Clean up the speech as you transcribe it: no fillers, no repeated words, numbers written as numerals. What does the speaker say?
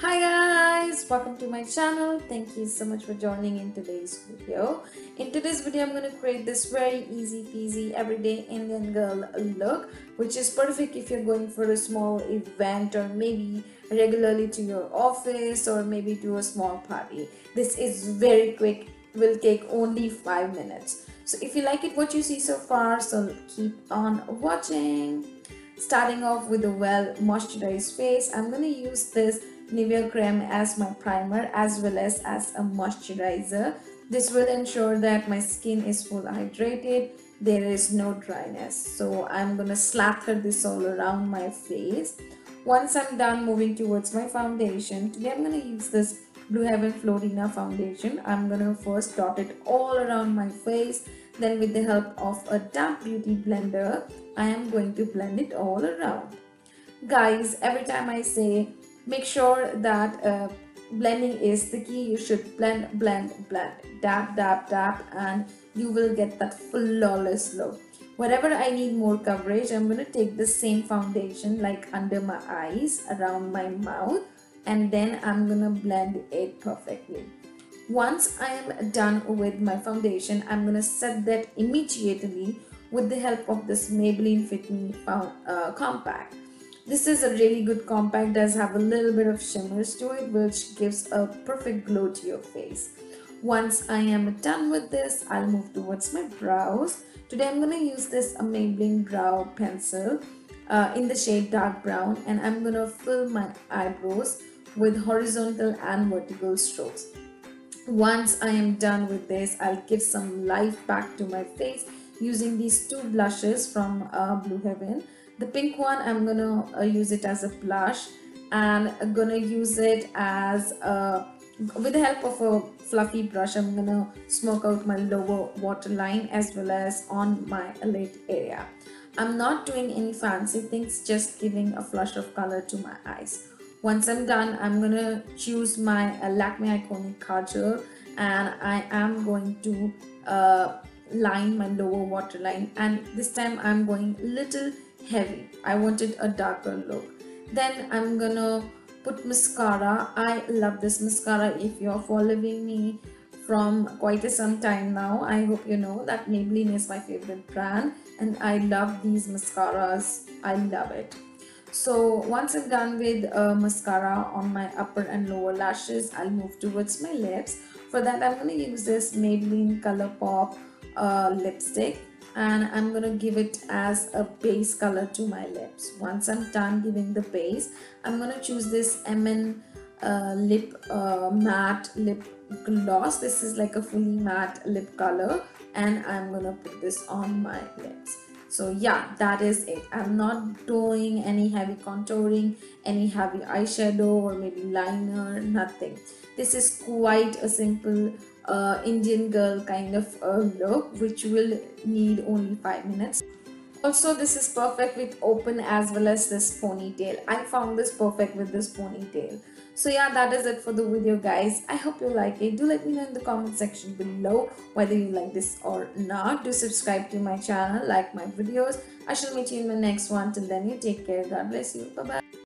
Hi guys, welcome to my channel. Thank you so much for joining in today's video. In today's video, I'm going to create this very easy peasy everyday Indian girl look, which is perfect if you're going for a small event or maybe regularly to your office or maybe to a small party. This is very quick, will take only 5 minutes. So if you like it what you see so far, so keep on watching. Starting off with a well moisturized face, I'm going to use this Nivea cream as my primer as well as a moisturizer. This will ensure that my skin is full hydrated, there is no dryness. So I'm gonna slather this all around my face. Once I'm done moving towards my foundation, today I'm gonna use this Blue Heaven Florina foundation. I'm gonna first dot it all around my face. Then with the help of a damp beauty blender, I am going to blend it all around. Guys, every time I say make sure that blending is the key. You should blend, dab, dab, dab, and you will get that flawless look. Wherever I need more coverage, I'm going to take the same foundation like under my eyes, around my mouth, and then I'm going to blend it perfectly. Once I am done with my foundation, I'm going to set that immediately with the help of this Maybelline Fit Me Compact. This is a really good compact, does have a little bit of shimmers to it, which gives a perfect glow to your face. Once I am done with this, I'll move towards my brows. Today I'm going to use this Maybelline brow pencil in the shade dark brown, and I'm going to fill my eyebrows with horizontal and vertical strokes. Once I am done with this, I'll give some life back to my face using these two blushes from Blue Heaven. The pink one, I'm gonna use it as a blush, and I'm gonna use it as with the help of a fluffy brush. I'm gonna smoke out my lower waterline as well as on my lid area. I'm not doing any fancy things, just giving a flush of color to my eyes. Once I'm done, I'm gonna choose my Lakme Iconic Kajal, and I am going to line my lower waterline, and this time I'm going little heavy. I wanted a darker look. Then I'm gonna put mascara. I love this mascara. If you're following me from quite some time now, I hope you know that Maybelline is my favorite brand, and I love these mascaras. I love it. So once I'm done with mascara on my upper and lower lashes, I'll move towards my lips. For that, I'm going to use this Maybelline Colourpop lipstick, and I'm going to give it as a base color to my lips. Once I'm done giving the base, I'm going to choose this matte lip gloss. This is like a fully matte lip color, and I'm going to put this on my lips. So yeah, that is it. I'm not doing any heavy contouring, any heavy eyeshadow or maybe liner, nothing. This is quite a simple Indian girl kind of look, which will need only 5 minutes. Also, this is perfect with open as well as this ponytail. I found this perfect with this ponytail. So yeah, that is it for the video, guys. I hope you like it. Do let me know in the comment section below whether you like this or not. Do subscribe to my channel, like my videos. I shall meet you in my next one. Till then, you take care. God bless you. Bye bye.